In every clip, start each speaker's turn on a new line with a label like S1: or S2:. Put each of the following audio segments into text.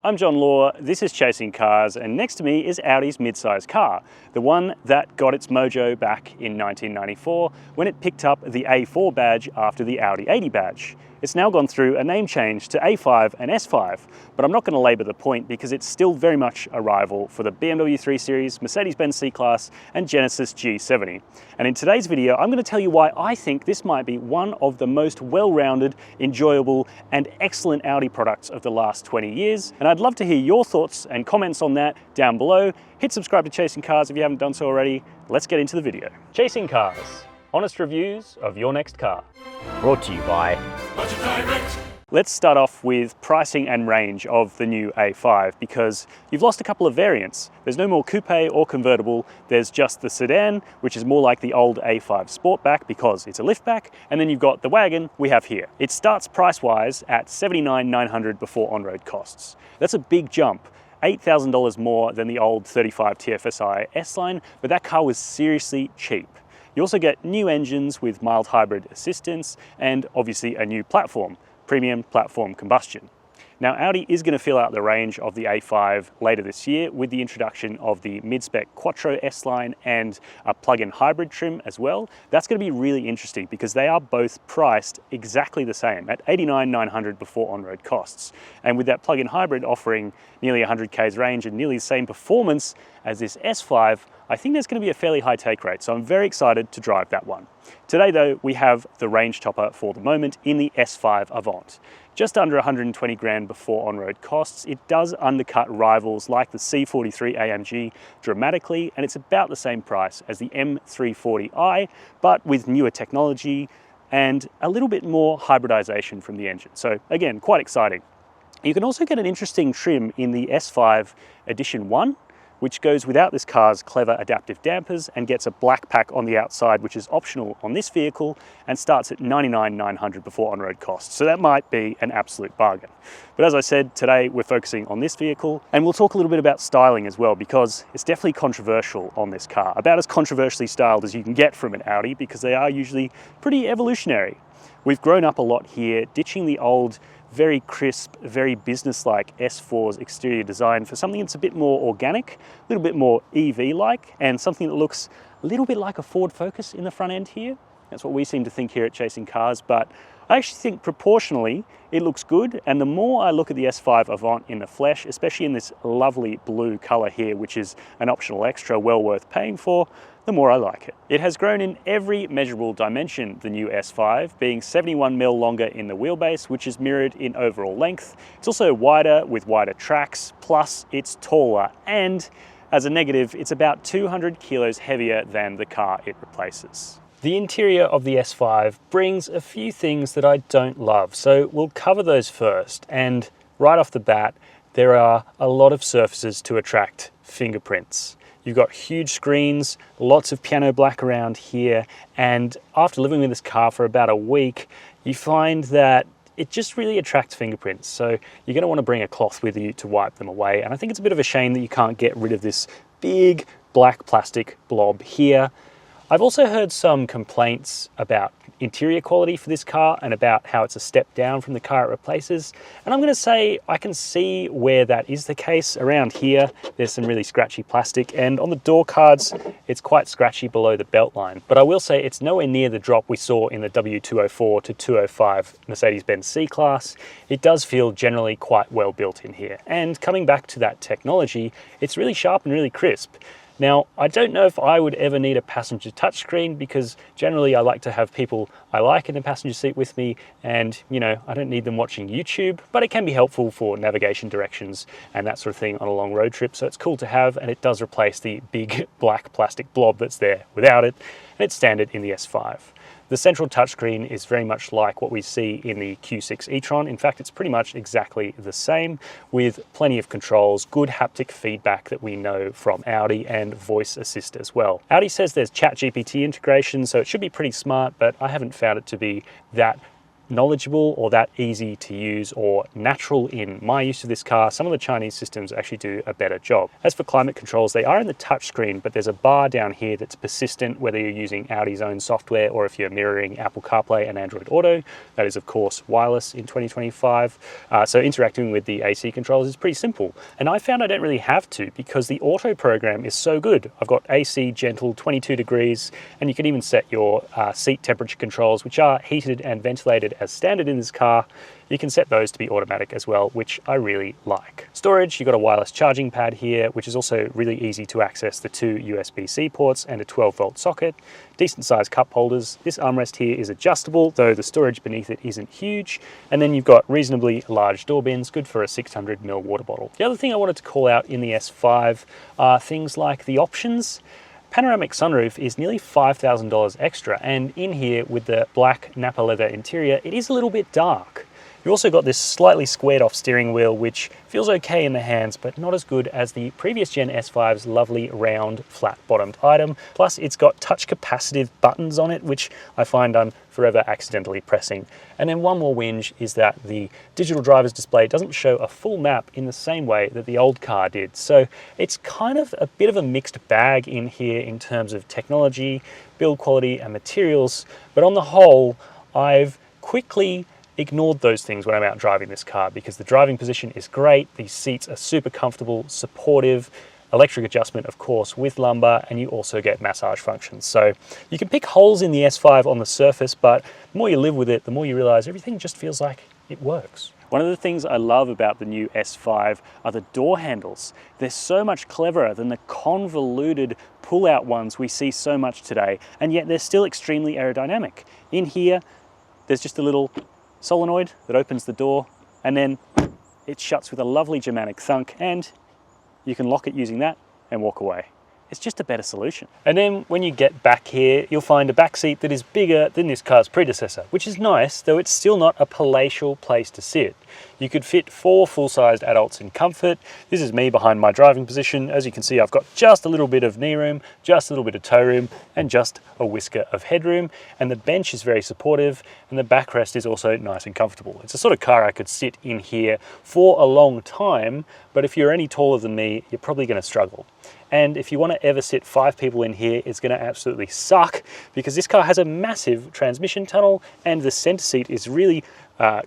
S1: I'm John Law, this is Chasing Cars, and next to me is Audi's midsize car, the one that got its mojo back in 1994 when it picked up the A4 badge after the Audi 80 badge. It's now gone through a name change to A5 and S5, but I'm not going to labour the point because it's still very much a rival for the BMW 3 Series, Mercedes-Benz C-Class and Genesis G70. And in today's video, I'm going to tell you why I think this might be one of the most well-rounded, enjoyable and excellent Audi products of the last 20 years. And I'd love to hear your thoughts and comments on that down below. Hit subscribe to Chasing Cars if you haven't done so already. Let's get into the video. Chasing Cars. Honest reviews of your next car.
S2: Brought to you by
S3: Budget Direct.
S1: Let's start off with pricing and range of the new A5 because you've lost a couple of variants. There's no more coupe or convertible, there's just the sedan, which is more like the old A5 Sportback because it's a liftback, and then you've got the wagon we have here. It starts price-wise at $79,900 before on-road costs. That's a big jump. $8,000 more than the old 35 TFSI S-Line, but that car was seriously cheap. You also get new engines with mild hybrid assistance and obviously a new platform, Premium Platform Combustion. Now Audi is going to fill out the range of the A5 later this year with the introduction of the mid-spec Quattro S-Line and a plug-in hybrid trim as well. That's going to be really interesting because they are both priced exactly the same at $89,900 before on-road costs. And with that plug-in hybrid offering nearly 100 k's range and nearly the same performance as this S5, I think there's going to be a fairly high take rate, so I'm very excited to drive that one. Today though, we have the range topper for the moment in the S5 Avant. Just under 120 grand before on-road costs, it does undercut rivals like the C43 AMG dramatically, and it's about the same price as the M340i, but with newer technology and a little bit more hybridization from the engine. So again, quite exciting. You can also get an interesting trim in the S5 Edition 1, which goes without this car's clever adaptive dampers and gets a black pack on the outside, which is optional on this vehicle and starts at $99,900 before on-road costs. So that might be an absolute bargain. But as I said, today we're focusing on this vehicle, and we'll talk a little bit about styling as well, because it's definitely controversial on this car. About as controversially styled as you can get from an Audi, because they are usually pretty evolutionary. We've grown up a lot here, ditching the old, very crisp, very business-like S4's exterior design for something that's a bit more organic, a little bit more EV-like, and something that looks a little bit like a Ford Focus in the front end here. That's what we seem to think here at Chasing Cars, but I actually think proportionally it looks good, and the more I look at the S5 Avant in the flesh, especially in this lovely blue color here, which is an optional extra well worth paying for, the more I like it. It has grown in every measurable dimension, the new S5, being 71mm longer in the wheelbase, which is mirrored in overall length. It's also wider with wider tracks, plus it's taller, and as a negative, it's about 200 kilos heavier than the car it replaces. The interior of the S5 brings a few things that I don't love, so we'll cover those first. And right off the bat, there are a lot of surfaces to attract fingerprints. You've got huge screens, lots of piano black around here, and after living with this car for about a week, you find that it just really attracts fingerprints. So you're going to want to bring a cloth with you to wipe them away. And I think it's a bit of a shame that you can't get rid of this big black plastic blob here. I've also heard some complaints about interior quality for this car and about how it's a step down from the car it replaces. And I'm going to say I can see where that is the case. Around here, there's some really scratchy plastic, and on the door cards, it's quite scratchy below the belt line. But I will say it's nowhere near the drop we saw in the W204 to 205 Mercedes-Benz C-Class. It does feel generally quite well built in here. And coming back to that technology, it's really sharp and really crisp. Now, I don't know if I would ever need a passenger touchscreen because generally I like to have people I like in the passenger seat with me, and I don't need them watching YouTube, but it can be helpful for navigation directions and that sort of thing on a long road trip. So it's cool to have, and it does replace the big black plastic blob that's there without it, and it's standard in the S5. The central touchscreen is very much like what we see in the Q6 e-tron. In fact, it's pretty much exactly the same, with plenty of controls, good haptic feedback that we know from Audi, and voice assist as well. Audi says there's ChatGPT integration, so it should be pretty smart, but I haven't found it to be that knowledgeable or that easy to use or natural in my use of this car. Some of the Chinese systems actually do a better job. As for climate controls, they are in the touchscreen, but there's a bar down here that's persistent whether you're using Audi's own software or if you're mirroring Apple CarPlay and Android Auto. That is of course wireless in 2025. So interacting with the AC controls is pretty simple. And I found I don't really have to because the auto program is so good. I've got AC gentle 22 degrees, and you can even set your seat temperature controls, which are heated and ventilated as standard in this car. You can set those to be automatic as well, which I really like. Storage, you've got a wireless charging pad here, which is also really easy to access the 2 USB-C ports and a 12-volt socket. Decent sized cup holders. This armrest here is adjustable, though the storage beneath it isn't huge. And then you've got reasonably large door bins, good for a 600ml water bottle. The other thing I wanted to call out in the S5 are things like the options. Panoramic sunroof is nearly $5,000 extra, and in here with the black Napa leather interior, it is a little bit dark. You've also got this slightly squared off steering wheel, which feels okay in the hands, but not as good as the previous gen S5's lovely round flat bottomed item. Plus it's got touch capacitive buttons on it, which I find I'm forever accidentally pressing. And then one more whinge is that the digital driver's display doesn't show a full map in the same way that the old car did. So it's kind of a bit of a mixed bag in here in terms of technology, build quality and materials. But on the whole, I've quickly ignored those things when I'm out driving this car because the driving position is great, these seats are super comfortable, supportive, electric adjustment of course with lumbar, and you also get massage functions. So you can pick holes in the S5 on the surface, but the more you live with it, the more you realize everything just feels like it works. One of the things I love about the new S5 are the door handles. They're so much cleverer than the convoluted pull-out ones we see so much today, and yet they're still extremely aerodynamic. In here, there's just a little solenoid that opens the door, and then it shuts with a lovely Germanic thunk, and you can lock it using that and walk away. It's just a better solution. And then when you get back here, you'll find a back seat that is bigger than this car's predecessor, which is nice, though it's still not a palatial place to sit. You could fit 4 full-sized adults in comfort. This is me behind my driving position. As you can see, I've got just a little bit of knee room, just a little bit of toe room, and just a whisker of headroom. And the bench is very supportive, and the backrest is also nice and comfortable. It's a sort of car I could sit in here for a long time, but if you're any taller than me, you're probably going to struggle. And if you want to ever sit 5 people in here, it's going to absolutely suck because this car has a massive transmission tunnel and the center seat is really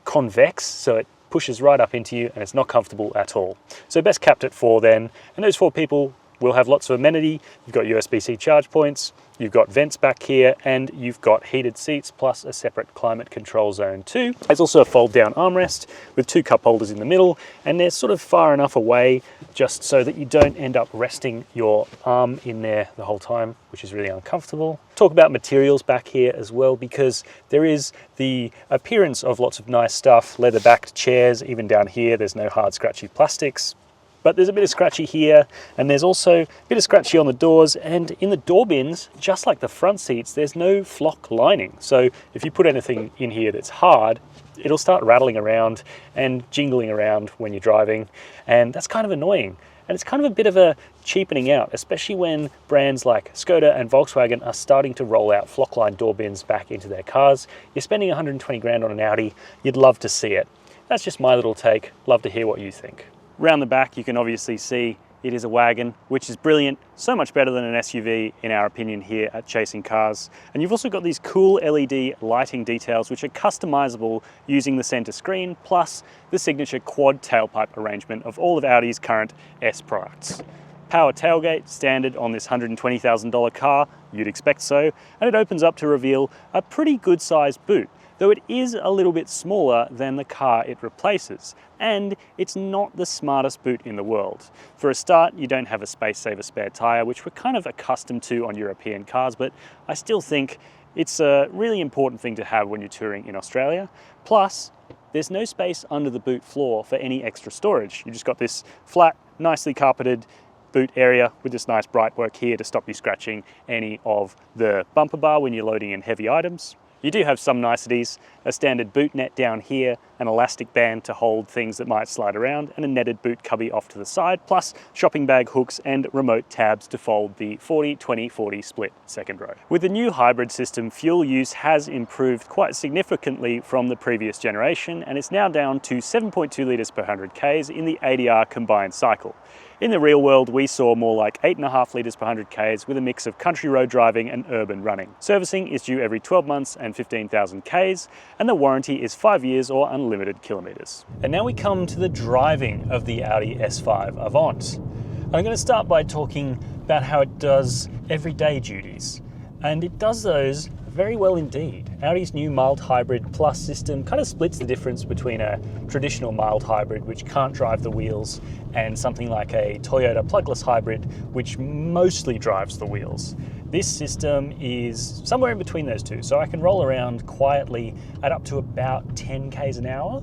S1: convex, so it pushes right up into you and it's not comfortable at all. So best capped at 4 then, and those 4 people will have lots of amenity. You've got USB-C charge points, you've got vents back here, and you've got heated seats plus a separate climate control zone too. There's also a fold down armrest with 2 cup holders in the middle, and they're sort of far enough away just so that you don't end up resting your arm in there the whole time, which is really uncomfortable. Talk about materials back here as well, because there is the appearance of lots of nice stuff, leather backed chairs, even down here there's no hard scratchy plastics. But there's a bit of scratchy here, and there's also a bit of scratchy on the doors, and in the door bins, just like the front seats, there's no flock lining. So if you put anything in here that's hard, it'll start rattling around and jingling around when you're driving, and that's kind of annoying. And it's kind of a bit of a cheapening out, especially when brands like Skoda and Volkswagen are starting to roll out flock-lined door bins back into their cars. You're spending 120 grand on an Audi, you'd love to see it. That's just my little take. Love to hear what you think. Round the back, you can obviously see it is a wagon, which is brilliant, so much better than an SUV in our opinion here at Chasing Cars. And you've also got these cool LED lighting details which are customizable using the center screen, plus the signature quad tailpipe arrangement of all of Audi's current S products. Power tailgate, standard on this $120,000 car, you'd expect so, and it opens up to reveal a pretty good sized boot, though it is a little bit smaller than the car it replaces, and it's not the smartest boot in the world. For a start, you don't have a space-saver spare tyre, which we're kind of accustomed to on European cars, but I still think it's a really important thing to have when you're touring in Australia. Plus, there's no space under the boot floor for any extra storage. You just got this flat, nicely carpeted boot area with this nice bright work here to stop you scratching any of the bumper bar when you're loading in heavy items. You do have some niceties, a standard boot net down here, an elastic band to hold things that might slide around, and a netted boot cubby off to the side, plus shopping bag hooks and remote tabs to fold the 40-20-40 split second row. With the new hybrid system, fuel use has improved quite significantly from the previous generation, and it's now down to 7.2 litres per 100 Ks in the ADR combined cycle. In the real world, we saw more like 8.5 litres per 100 Ks with a mix of country road driving and urban running. Servicing is due every 12 months and 15,000 Ks, and the warranty is 5 years or unlimited kilometres. And now we come to the driving of the Audi S5 Avant. I'm going to start by talking about how it does everyday duties. And it does those very well indeed. Audi's new mild hybrid plus system kind of splits the difference between a traditional mild hybrid, which can't drive the wheels, and something like a Toyota plugless hybrid, which mostly drives the wheels. This system is somewhere in between those two, so I can roll around quietly at up to about 10 Ks an hour,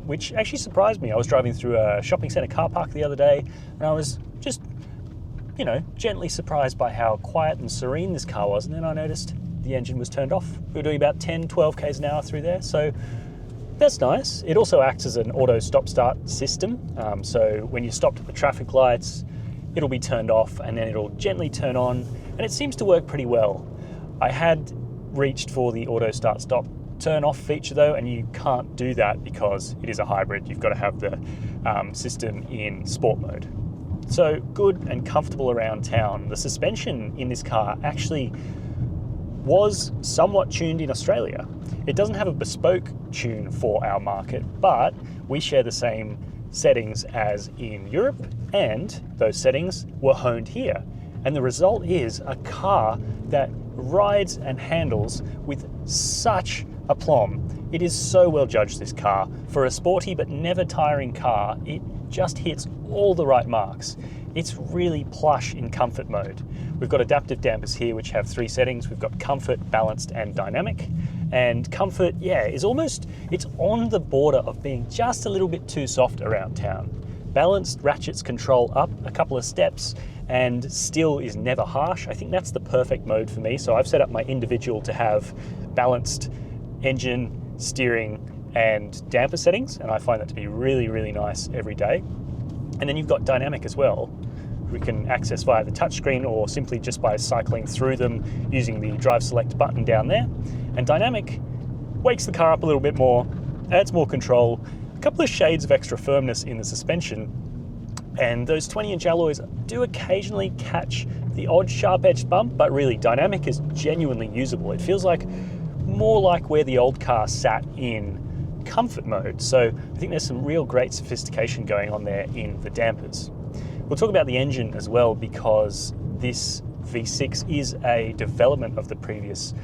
S1: which actually surprised me. I was driving through a shopping centre car park the other day, and I was just, gently surprised by how quiet and serene this car was, and then I noticed the engine was turned off. We were doing about 10-12 Ks an hour through there, so that's nice. It also acts as an auto stop-start system, so when you're stopped at the traffic lights, it'll be turned off and then it'll gently turn on, and it seems to work pretty well. I had reached for the auto start-stop turn-off feature though, and you can't do that because it is a hybrid. You've got to have the system in sport mode. So good and comfortable around town. The suspension in this car actually was somewhat tuned in Australia. It doesn't have a bespoke tune for our market, but we share the same settings as in Europe, and those settings were honed here. And the result is a car that rides and handles with such aplomb. It is so well judged, this car. For a sporty but never tiring car, it just hits all the right marks. It's really plush in comfort mode. We've got adaptive dampers here, which have 3 settings. We've got comfort, balanced, and dynamic. And comfort, it's on the border of being just a little bit too soft around town. Balanced ratchets control up a couple of steps and still is never harsh. I think that's the perfect mode for me. So I've set up my individual to have balanced engine, steering, and damper settings, and I find that to be really, really nice every day. And then you've got dynamic as well. We can access via the touchscreen or simply just by cycling through them using the drive select button down there. And dynamic wakes the car up a little bit more, adds more control, a couple of shades of extra firmness in the suspension, and those 20-inch alloys do occasionally catch the odd sharp-edged bump, but really dynamic is genuinely usable. It feels like more like where the old car sat in comfort mode. So I think there's some real great sophistication going on there in the dampers. We'll talk about the engine as well, because this V6 is a development of the previous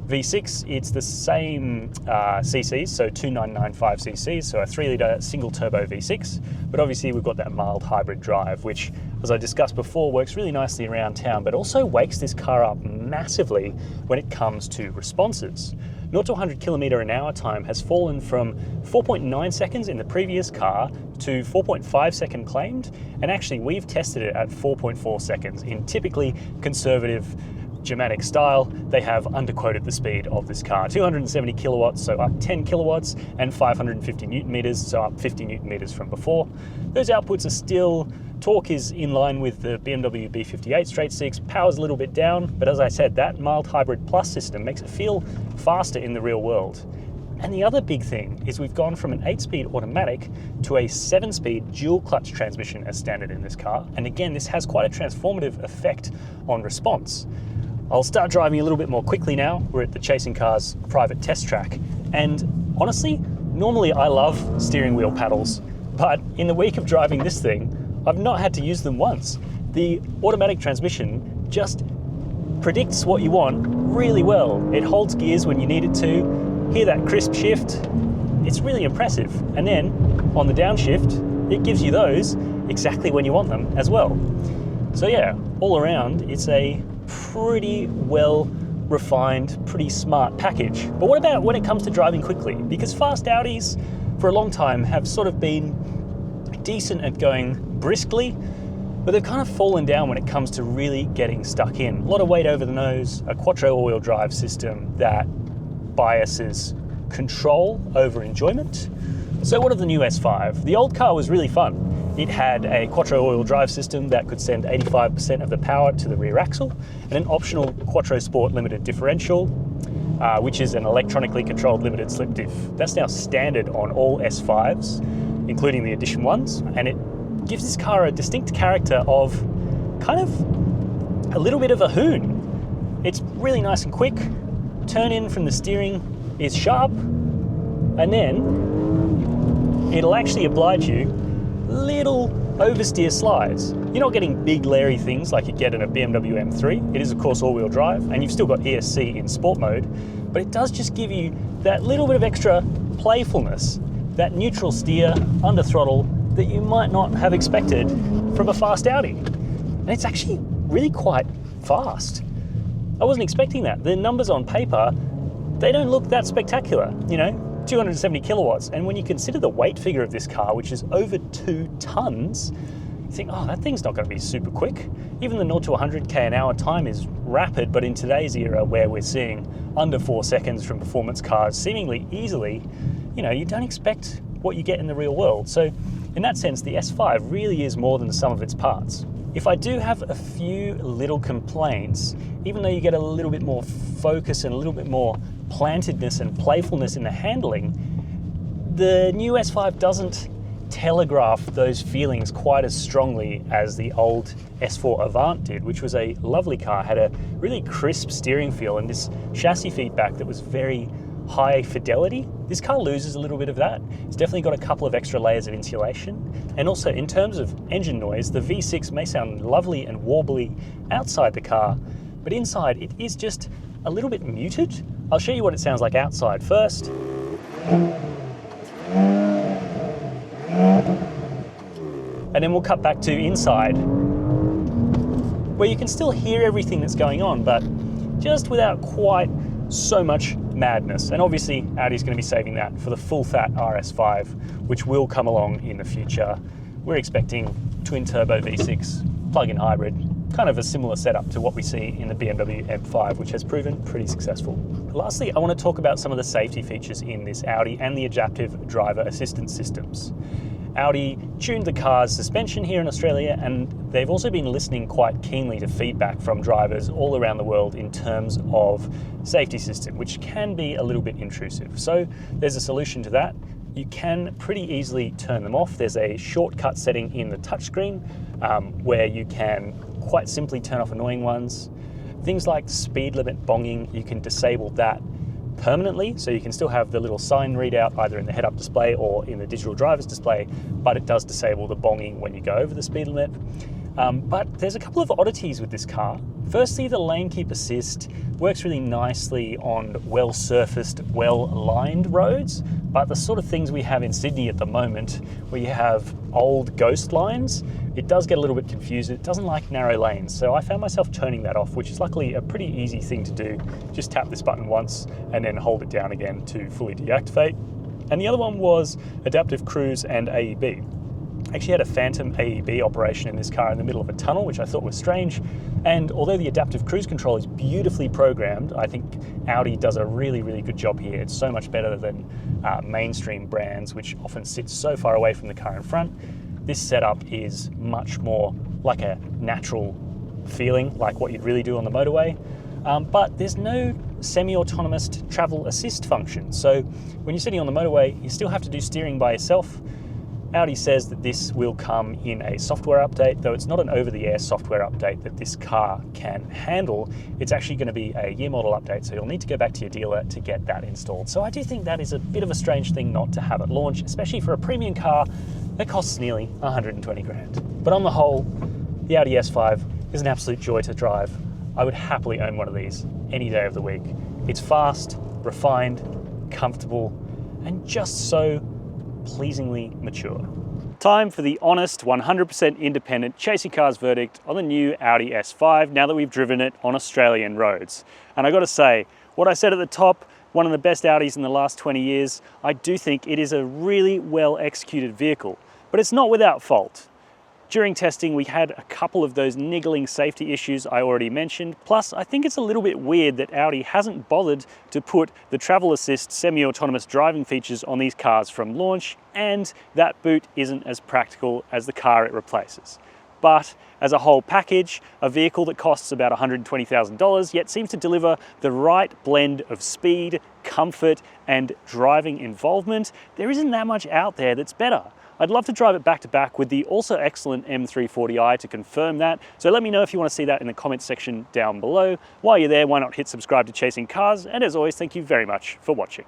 S1: V6. It's the same cc's, so 2995 cc's, so a 3-litre single turbo V6, but obviously we've got that mild hybrid drive, which, as I discussed before, works really nicely around town, but also wakes this car up massively when it comes to responses. 0 to 100 kilometre an hour time has fallen from 4.9 seconds in the previous car to 4.5 second claimed, and actually we've tested it at 4.4 seconds in typically conservative Germanic style. They have underquoted the speed of this car. 270 kilowatts, so up 10 kilowatts, and 550 newton meters, so up 50 newton meters from before. Those outputs are still, torque is in line with the BMW B58 straight six, power's a little bit down, but as I said, that mild hybrid plus system makes it feel faster in the real world. And the other big thing is we've gone from an 8-speed automatic to a 7-speed dual clutch transmission as standard in this car. And again, this has quite a transformative effect on response. I'll start driving a little bit more quickly now. We're at the Chasing Cars private test track. And honestly, normally I love steering wheel paddles, but in the week of driving this thing, I've not had to use them once. The automatic transmission just predicts what you want really well. It holds gears when you need it to. Hear that crisp shift? It's really impressive. And then on the downshift, it gives you those exactly when you want them as well. So yeah, all around, it's a pretty well refined, pretty smart package. But what about when it comes to driving quickly? Because fast Audis for a long time have sort of been decent at going briskly, but they've kind of fallen down when it comes to really getting stuck in. A lot of weight over the nose, a Quattro all-wheel drive system that biases control over enjoyment. So what of the new S5? The old car was really fun. It had a Quattro all-wheel drive system that could send 85% of the power to the rear axle, and an optional Quattro Sport limited differential, which is an electronically controlled limited slip diff. That's now standard on all S5s, including the Edition ones, and it gives this car a distinct character of kind of a little bit of a hoon. It's really nice and quick. Turn in from the steering is sharp, and then it'll actually oblige you little oversteer slides. You're not getting big Larry things like you get in a BMW M3. It is of course all-wheel drive, and you've still got ESC in sport mode, but it does just give you that little bit of extra playfulness, that neutral steer under throttle that you might not have expected from a fast Audi. And it's actually really quite fast. I wasn't expecting that. The numbers on paper, they don't look that spectacular, 270 kilowatts. And when you consider the weight figure of this car, which is over 2 tons, you think, oh, that thing's not going to be super quick. Even the 0 to 100k an hour time is rapid, but in today's era where we're seeing under 4 seconds from performance cars seemingly easily, you don't expect what you get in the real world. So in that sense, the S5 really is more than the sum of its parts. If I do have a few little complaints, even though you get a little bit more focus and a little bit more plantedness and playfulness in the handling, the new S5 doesn't telegraph those feelings quite as strongly as the old S4 Avant did, which was a lovely car, had a really crisp steering feel and this chassis feedback that was very high fidelity. This car loses a little bit of that. It's definitely got a couple of extra layers of insulation. And also in terms of engine noise, the V6 may sound lovely and warbly outside the car, but inside it is just a little bit muted. I'll show you what it sounds like outside first. And then we'll cut back to inside, where you can still hear everything that's going on, but just without quite so much madness. And obviously Audi's going to be saving that for the full fat RS5, which will come along in the future. We're expecting twin turbo V6 plug-in hybrid, kind of a similar setup to what we see in the BMW M5, which has proven pretty successful. Lastly, I want to talk about some of the safety features in this Audi and the adaptive driver assistance systems. Audi tuned the car's suspension here in Australia, and they've also been listening quite keenly to feedback from drivers all around the world in terms of safety system, which can be a little bit intrusive. So there's a solution to that. You can pretty easily turn them off. There's a shortcut setting in the touchscreen where you can quite simply turn off annoying ones. Things like speed limit bonging, you can disable that permanently, so you can still have the little sign readout either in the head-up display or in the digital driver's display, but it does disable the bonging when you go over the speed limit. But there's a couple of oddities with this car. Firstly, the lane keep assist works really nicely on well-surfaced, well-lined roads, but the sort of things we have in Sydney at the moment, where you have old ghost lines, it does get a little bit confused. It doesn't like narrow lanes, so I found myself turning that off, which is luckily a pretty easy thing to do. Just tap this button once and then hold it down again to fully deactivate. And the other one was adaptive cruise and AEB. I actually had a phantom AEB operation in this car in the middle of a tunnel, which I thought was strange. And although the adaptive cruise control is beautifully programmed, I think Audi does a really, really good job here. It's so much better than mainstream brands, which often sit so far away from the car in front. This setup is much more like a natural feeling, like what you'd really do on the motorway. But there's no semi-autonomous travel assist function. So when you're sitting on the motorway, you still have to do steering by yourself. Audi says that this will come in a software update, though it's not an over-the-air software update that this car can handle. It's actually going to be a year model update, so you'll need to go back to your dealer to get that installed. So I do think that is a bit of a strange thing not to have at launch, especially for a premium car that costs nearly 120 grand. But on the whole, the Audi S5 is an absolute joy to drive. I would happily own one of these any day of the week. It's fast, refined, comfortable, and just so pleasingly mature. Time for the honest, 100% independent Chasing Cars verdict on the new Audi S5 now that we've driven it on Australian roads. And I got to say, what I said at the top, one of the best Audis in the last 20 years, I do think it is a really well executed vehicle, but it's not without fault. During testing, we had a couple of those niggling safety issues I already mentioned. Plus, I think it's a little bit weird that Audi hasn't bothered to put the travel assist semi-autonomous driving features on these cars from launch, and that boot isn't as practical as the car it replaces. But as a whole package, a vehicle that costs about $120,000 yet seems to deliver the right blend of speed, comfort, and driving involvement, there isn't that much out there that's better. I'd love to drive it back to back with the also excellent M340i to confirm that, so let me know if you want to see that in the comments section down below. While you're there, why not hit subscribe to Chasing Cars, and as always, thank you very much for watching.